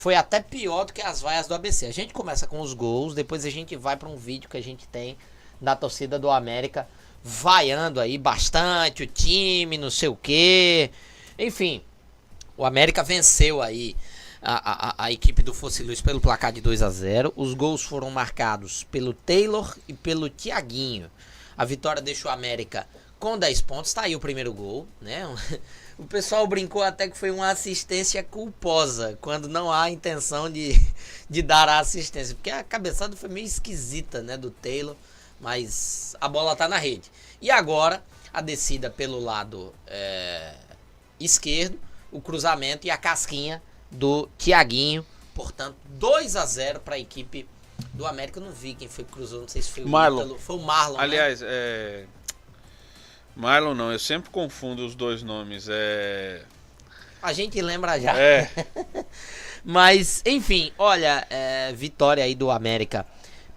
foi até pior do que as vaias do ABC. A gente começa com os gols, depois a gente vai para um vídeo que a gente tem da torcida do América vaiando aí bastante o time, não sei o que. Enfim, o América venceu aí a equipe do Fosse Luz pelo placar de 2-0. Os gols foram marcados pelo Taylor e pelo Thiaguinho. A vitória deixou o América com 10 pontos. Tá aí o primeiro gol, né? O pessoal brincou até que foi uma assistência culposa, quando não há intenção de dar a assistência. Porque a cabeçada foi meio esquisita, né, do Taylor. Mas a bola tá na rede. E agora, a descida pelo lado esquerdo, o cruzamento e a casquinha do Thiaguinho. Portanto, 2-0 para a equipe do América. Eu não vi quem foi que cruzou, não sei se foi o Marlon. Ítalo. Foi o Marlon, Aliás, né? Marlon não, eu sempre confundo os dois nomes. A gente lembra já. É. Mas, enfim, olha, vitória aí do América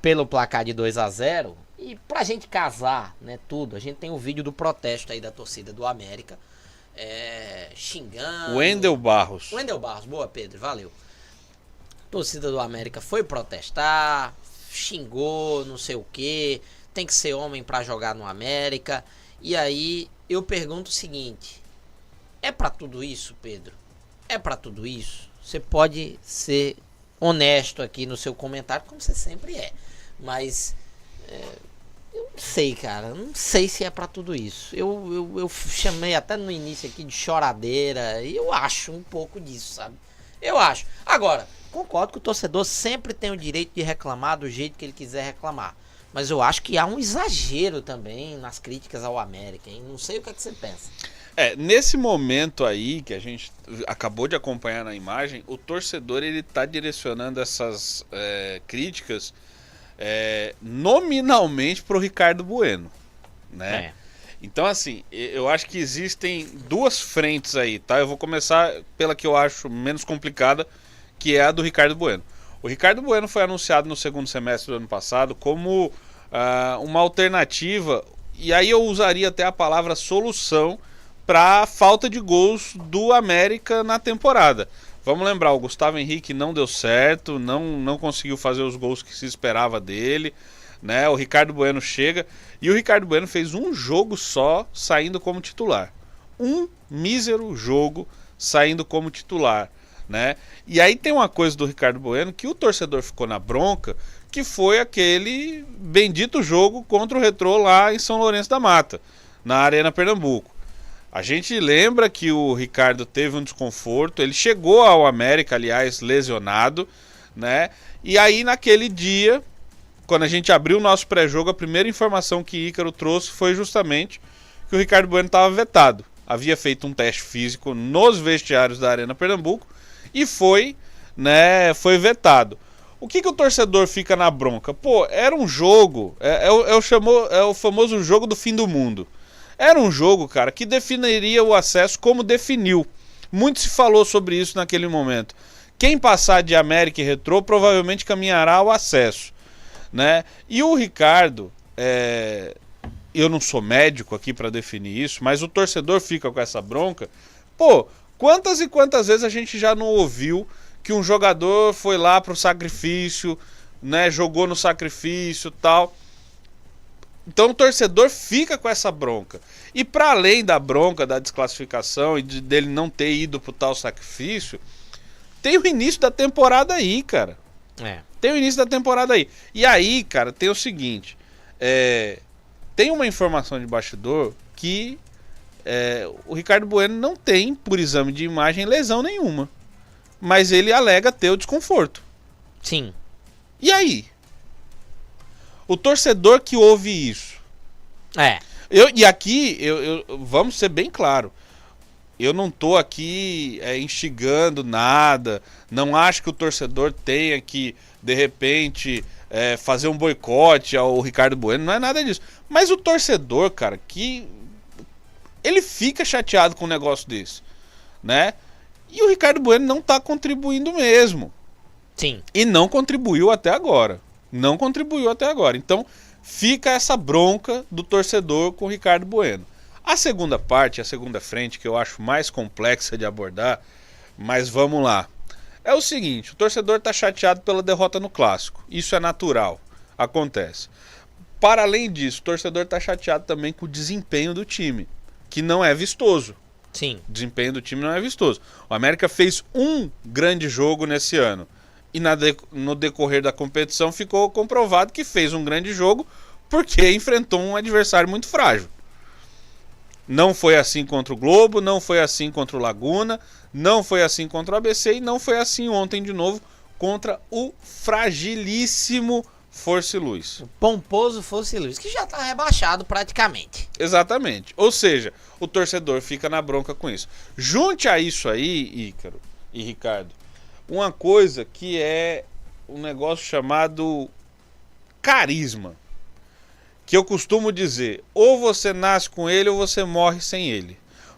pelo placar de 2-0. E pra gente casar, né, tudo, a gente tem o vídeo do protesto aí da torcida do América. Xingando. Wendel Barros. Wendel Barros, boa, Pedro, valeu. A torcida do América foi protestar, xingou, não sei o que, tem que ser homem pra jogar no América. E aí eu pergunto o seguinte: é pra tudo isso, Pedro? É pra tudo isso? Você pode ser honesto aqui no seu comentário, como você sempre é. Mas eu não sei, cara. Não sei se é pra tudo isso. Eu chamei até no início aqui de choradeira. E eu acho um pouco disso, sabe? Eu acho. Agora, concordo que o torcedor sempre tem o direito de reclamar do jeito que ele quiser reclamar. Mas eu acho que há um exagero também nas críticas ao América, hein? Não sei o que você pensa. Nesse momento aí que a gente acabou de acompanhar na imagem, o torcedor ele tá direcionando essas críticas nominalmente pro Ricardo Bueno, né? Então assim, eu acho que existem duas frentes aí, tá? Eu vou começar pela que eu acho menos complicada, que é a do Ricardo Bueno. O Ricardo Bueno foi anunciado no segundo semestre do ano passado como uma alternativa, e aí eu usaria até a palavra solução, para a falta de gols do América na temporada. Vamos lembrar, o Gustavo Henrique não deu certo, não conseguiu fazer os gols que se esperava dele, né? O Ricardo Bueno chega, e o Ricardo Bueno fez um jogo só saindo como titular. Um mísero jogo saindo como titular, né? E aí tem uma coisa do Ricardo Bueno que o torcedor ficou na bronca, que foi aquele bendito jogo contra o Retrô lá em São Lourenço da Mata, na Arena Pernambuco. A gente lembra que o Ricardo teve um desconforto, ele chegou ao América, aliás, lesionado, né? E aí naquele dia, quando a gente abriu o nosso pré-jogo, a primeira informação que Ícaro trouxe foi justamente que o Ricardo Bueno estava vetado. Havia feito um teste físico nos vestiários da Arena Pernambuco e foi vetado. O que o torcedor fica na bronca? Pô, era um jogo, é o famoso jogo do fim do mundo. Era um jogo, cara, que definiria o acesso como definiu. Muito se falou sobre isso naquele momento. Quem passar de América e Retrô provavelmente caminhará ao acesso, né? E o Ricardo, eu não sou médico aqui para definir isso, mas o torcedor fica com essa bronca. Pô, quantas e quantas vezes a gente já não ouviu que um jogador foi lá pro sacrifício, né? Jogou no sacrifício, tal. Então o torcedor fica com essa bronca. E para além da bronca, da desclassificação e dele não ter ido pro tal sacrifício, tem o início da temporada aí, cara. Tem o início da temporada aí. E aí, cara, tem o seguinte. Tem uma informação de bastidor que o Ricardo Bueno não tem, por exame de imagem, lesão nenhuma. Mas ele alega ter o desconforto. Sim. E aí? O torcedor que ouve isso. Vamos ser bem claro. Eu não tô aqui instigando nada. Não acho que o torcedor tenha que, de repente, fazer um boicote ao Ricardo Bueno. Não é nada disso. Mas o torcedor, cara, que ele fica chateado com um negócio desse, né? E o Ricardo Bueno não tá contribuindo mesmo. Sim. E não contribuiu até agora. Não contribuiu até agora. Então fica essa bronca do torcedor com o Ricardo Bueno. A segunda parte, a segunda frente, que eu acho mais complexa de abordar, mas vamos lá. É o seguinte, o torcedor tá chateado pela derrota no Clássico. Isso é natural, acontece. Para além disso, o torcedor tá chateado também com o desempenho do time, que não é vistoso. Sim. O desempenho do time não é vistoso. O América fez um grande jogo nesse ano. E no decorrer da competição ficou comprovado que fez um grande jogo porque enfrentou um adversário muito frágil. Não foi assim contra o Globo, não foi assim contra o Laguna, não foi assim contra o ABC e não foi assim ontem de novo contra o fragilíssimo Força e Luz. O pomposo Força e Luz, que já tá rebaixado praticamente. Exatamente. Ou seja, o torcedor fica na bronca com isso. Junte a isso aí, Ícaro e Ricardo, uma coisa que é um negócio chamado carisma. Que eu costumo dizer, ou você nasce com ele ou você morre sem ele.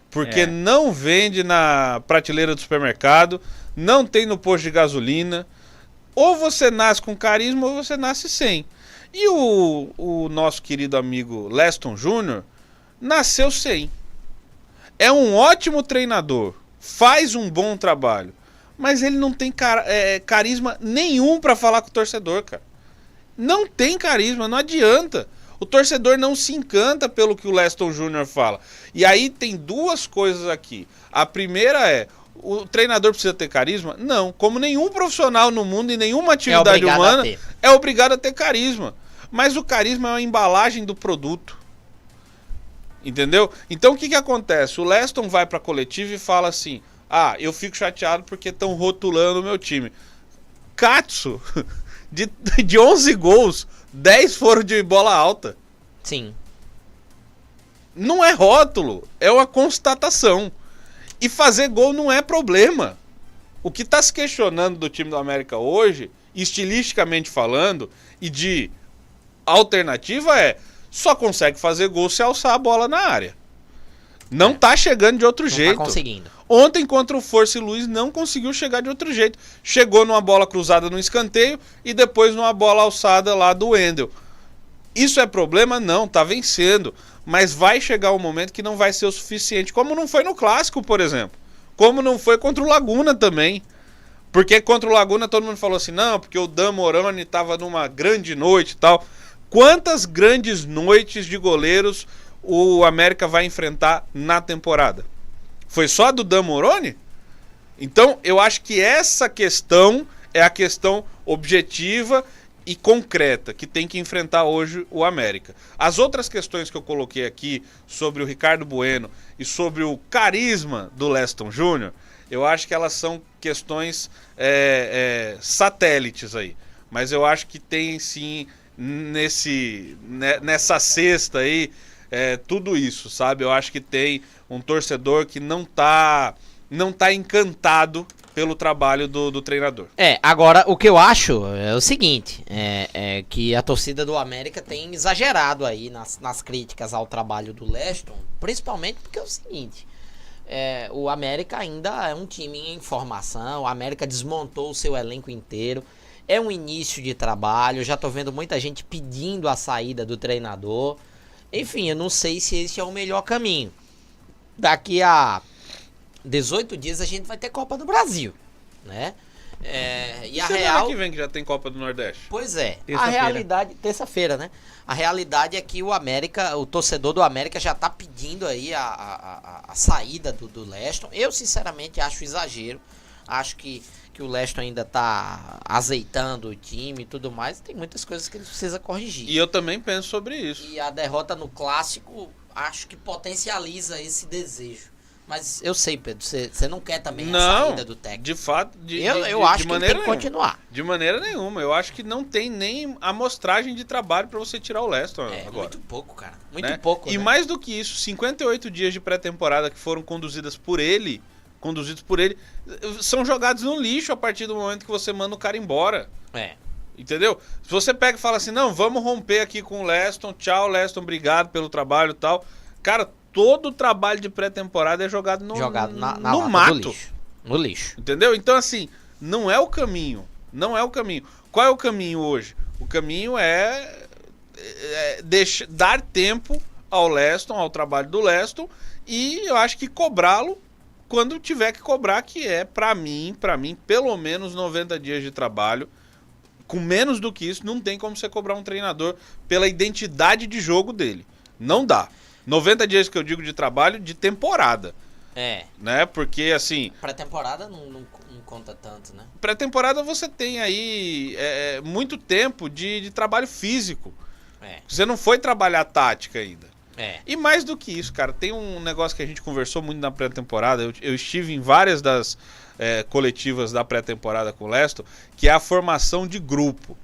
Porque não vende na prateleira do supermercado, não tem no posto de gasolina. Ou você nasce com carisma ou você nasce sem. E o nosso querido amigo Leston Júnior nasceu sem. É um ótimo treinador, faz um bom trabalho, mas ele não tem carisma nenhum para falar com o torcedor, cara. Não tem carisma, não adianta. O torcedor não se encanta pelo que o Leston Júnior fala. E aí tem duas coisas aqui. A primeira é, o treinador precisa ter carisma? Não. Como nenhum profissional no mundo e nenhuma atividade humana é obrigado a ter carisma. Mas o carisma é uma embalagem do produto. Entendeu? Então o que acontece? O Leston vai pra coletiva e fala assim, eu fico chateado porque estão rotulando o meu time. Katsu, de 11 gols, 10 foram de bola alta. Sim. Não é rótulo, é uma constatação. E fazer gol não é problema. O que está se questionando do time do América hoje, estilisticamente falando, e de alternativa só consegue fazer gol se alçar a bola na área. Não tá chegando de outro jeito. Tá conseguindo. Ontem contra o Força e Luz não conseguiu chegar de outro jeito. Chegou numa bola cruzada no escanteio e depois numa bola alçada lá do Wendel. Isso é problema? Não, tá vencendo. Mas vai chegar um momento que não vai ser o suficiente. Como não foi no Clássico, por exemplo. Como não foi contra o Laguna também. Porque contra o Laguna todo mundo falou assim, não, porque o Dan Moroni tava numa grande noite e tal. Quantas grandes noites de goleiros o América vai enfrentar na temporada? Foi só a do Dan Moroni? Então, eu acho que essa questão é a questão objetiva e concreta que tem que enfrentar hoje o América. As outras questões que eu coloquei aqui sobre o Ricardo Bueno e sobre o carisma do Leston Júnior, eu acho que elas são questões satélites aí. Mas eu acho que tem sim nessa cesta aí tudo isso, sabe? Eu acho que tem um torcedor que não tá encantado pelo trabalho do treinador. Agora o que eu acho é o seguinte, é que a torcida do América tem exagerado aí nas críticas ao trabalho do Leston, principalmente porque é o seguinte, o América ainda é um time em formação, o América desmontou o seu elenco inteiro, é um início de trabalho, já tô vendo muita gente pedindo a saída do treinador, enfim, eu não sei se esse é o melhor caminho. Daqui a 18 dias a gente vai ter Copa do Brasil, né? E a real que vem que já tem Copa do Nordeste. Pois é. A realidade, terça-feira, né? A realidade é que o torcedor do América já tá pedindo aí a saída do Leston. Eu sinceramente acho exagero. Acho que o Leston ainda tá azeitando o time e tudo mais. Tem muitas coisas que ele precisa corrigir. E eu também penso sobre isso. E a derrota no Clássico, acho que potencializa esse desejo. Mas eu sei, Pedro, você não quer também a saída do técnico. De fato, eu acho que ele tem que continuar. De maneira nenhuma. Eu acho que não tem nem amostragem de trabalho para você tirar o Leston agora. Muito pouco, cara. Muito pouco. E mais do que isso, 58 dias de pré-temporada que foram conduzidos por ele, são jogados no lixo a partir do momento que você manda o cara embora. Entendeu? Se você pega e fala assim, não, vamos romper aqui com o Leston, tchau, Leston, obrigado pelo trabalho e tal. Cara, todo o trabalho de pré-temporada é jogado no mato. No lixo. Entendeu? Então, assim, não é o caminho. Não é o caminho. Qual é o caminho hoje? O caminho é dar tempo ao Leston, ao trabalho do Leston, e eu acho que cobrá-lo quando tiver que cobrar, que é, pra mim, pelo menos 90 dias de trabalho. Com menos do que isso, não tem como você cobrar um treinador pela identidade de jogo dele. Não dá. 90 dias que eu digo de trabalho, de temporada. Né? Porque, assim... Pré-temporada não conta tanto, né? Pré-temporada você tem aí muito tempo de trabalho físico. Você não foi trabalhar tática ainda. E mais do que isso, cara, tem um negócio que a gente conversou muito na pré-temporada. Eu estive em várias das coletivas da pré-temporada com o Leston, que é a formação de grupo,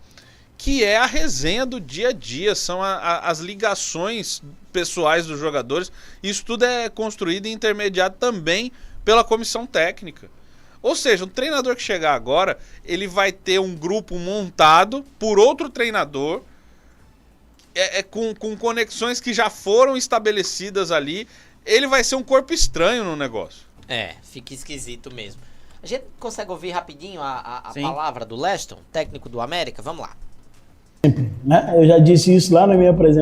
que é a resenha do dia a dia, são as ligações pessoais dos jogadores. Isso tudo é construído e intermediado também pela comissão técnica. Ou seja, um treinador que chegar agora, ele vai ter um grupo montado por outro treinador, com conexões que já foram estabelecidas ali. Ele vai ser um corpo estranho no negócio. Fica esquisito mesmo. A gente consegue ouvir rapidinho a palavra do Leston, técnico do América? Vamos lá. Né? Eu já disse isso lá na minha apresentação.